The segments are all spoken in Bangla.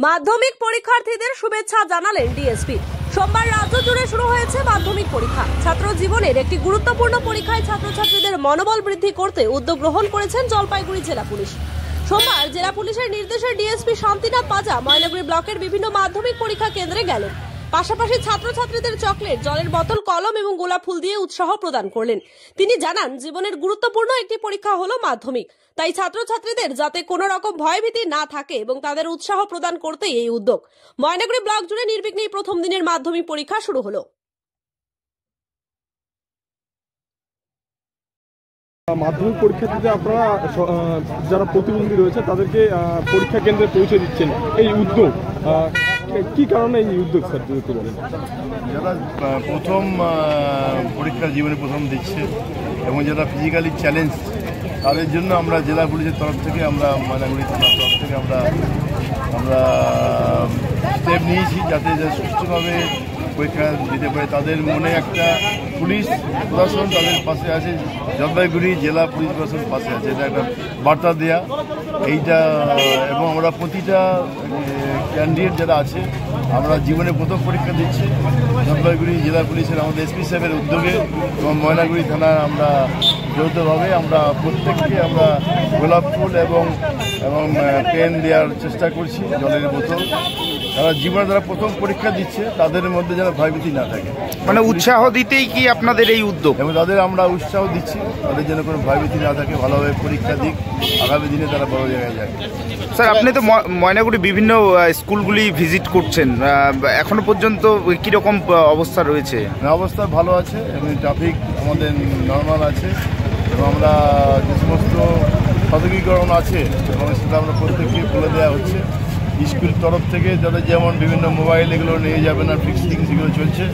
মাধ্যমিক পরীক্ষার্থীদের শুভেচ্ছা জানালেন ডিএসপি। সোমবার রাজ্য জুড়ে শুরু হয়েছে মাধ্যমিক পরীক্ষা। ছাত্র জীবনের একটি গুরুত্বপূর্ণ পরীক্ষায় ছাত্রছাত্রীদের মনোবল বৃদ্ধি করতে উদ্যোগ গ্রহণ করেছেন জলপাইগুড়ি জেলা পুলিশ। সোমবার জেলা পুলিশের নির্দেশে ডিএসপি শান্তিনাথ পাজা ময়নাগুড়ি ব্লকের বিভিন্ন মাধ্যমিক পরীক্ষা কেন্দ্রে গেলেন। পাশাপাশি ছাত্রছাত্রীদের চকলেট, জলের বোতল, কলম এবং গোলাপ ফুল দিয়ে উৎসাহ প্রদান করলেন। তিনি জানান, জীবনের গুরুত্বপূর্ণ একটি পরীক্ষা হলো মাধ্যমিক, তাই ছাত্রছাত্রীদের যাতে কোনো রকম ভয়ভীতি না থাকে এবং তাদের উৎসাহ প্রদান করতেই এই উদ্যোগ। ময়নাগুড়ি ব্লক জুড়ে নির্বিঘ্নেই প্রথম দিনের মাধ্যমিক পরীক্ষা শুরু হলো। মাধ্যমিক পরীক্ষার্থীতে আপনারা যারা প্রতিবন্ধী রয়েছে তাদেরকে পরীক্ষা কেন্দ্রে পৌঁছে দিচ্ছেন, এই উদ্যোগ কি কারণে এই উদ্যোগ স্যার যদি একটু বলেন? যারা প্রথম পরীক্ষা জীবনে প্রথম দিচ্ছে এবং যারা ফিজিক্যালি চ্যালেঞ্জ, তাদের জন্য আমরা জেলা পুলিশের তরফ থেকে, আমরা ময়নাগুড়ি থানার তরফ থেকে আমরা স্টেপ নিয়েছি যাতে সুস্থভাবে পরীক্ষা দিতে পারে। তাদের মনে একটা পুলিশ প্রশাসন তাদের পাশে আছে, জলপাইগুড়ি জেলা পুলিশ প্রশাসন পাশে আছে, এটা একটা বার্তা দেওয়া এইটা। এবং আমরা প্রতিটা ক্যান্ডিডেট যারা আছে, আমরা জীবনে প্রথম পরীক্ষা দিচ্ছি জলপাইগুড়ি জেলা পুলিশের আমাদের এসপি সাহেবের উদ্যোগে এবং ময়নাগুড়ি থানার আমরা যৌথভাবে আমরা প্রত্যেককে আমরা গোলাপ ফুল এবং পেন দেওয়ার চেষ্টা করছি, জলের বোতল। তারা জীবনে যারা প্রথম পরীক্ষা দিচ্ছে তাদের মধ্যে যেন ভয়ভীতি না থাকে, মানে উৎসাহ দিতেই কি আপনাদের এই উদ্যোগ? এবং তাদের আমরা উৎসাহ দিচ্ছি, তাদের যেন কোনো ভয়ভীতি না থাকে, ভালোভাবে পরীক্ষা দিক, আগামী দিনে তারা বড় জায়গায় যায়। স্যার, আপনি তো ময়নাগুড়ি বিভিন্ন স্কুলগুলি ভিজিট করছেন, এখনো পর্যন্ত কীরকম অবস্থা রয়েছে? অবস্থা ভালো আছে এবং ট্রাফিক আমাদের নর্মাল আছে এবং আমরা যে সমস্ত সতর্কীকরণ আছে এবং সেটা আমরা প্রত্যেককে বলে দেওয়া হচ্ছে। স্কুল তরফ থেকে যাদের যেমন বিভিন্ন মোবাইল এগুলো নিয়ে যাবে না, ফিক্সিং সেগুলো চলছে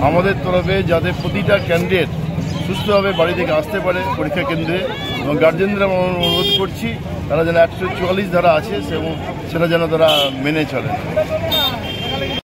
আমাদের তরফে, যাতে প্রতিটা ক্যান্ডিডেট সুস্থভাবে বাড়ি থেকে আসতে পারে পরীক্ষা কেন্দ্রে। এবং গার্জেনদের আমরা অনুরোধ করছি তারা যেন 144 ধারা আছে এবং সেটা যেন তারা মেনে চলে।